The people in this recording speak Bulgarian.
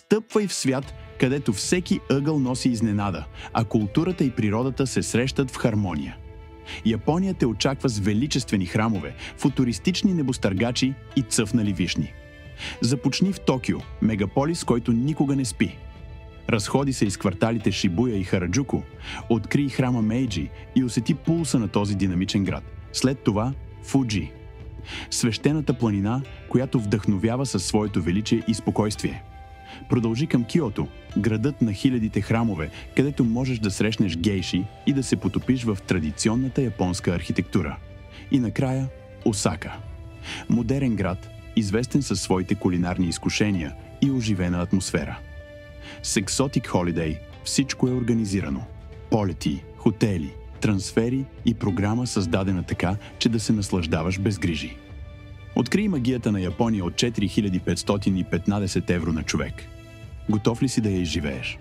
Стъпвай в свят, където всеки ъгъл носи изненада, а културата и природата се срещат в хармония. Япония те очаква с величествени храмове, футуристични небостъргачи и цъфнали вишни. Започни в Токио, мегаполис, който никога не спи. Разходи се из кварталите Шибуя и Хараджуко, откри храма Мейджи и усети пулса на този динамичен град. След това Фуджи. Свещената планина, която вдъхновява със своето величие и спокойствие. Продължи към Киото, градът на хилядите храмове, където можеш да срещнеш гейши и да се потопиш в традиционната японска архитектура. И накрая Осака. Модерен град, известен със своите кулинарни изкушения и оживена атмосфера. С Exotic Holiday всичко е организирано. Полети, хотели, трансфери и програма, създадена така, че да се наслаждаваш без грижи. Открий магията на Япония от 4515 евро на човек. Готов ли си да я изживееш?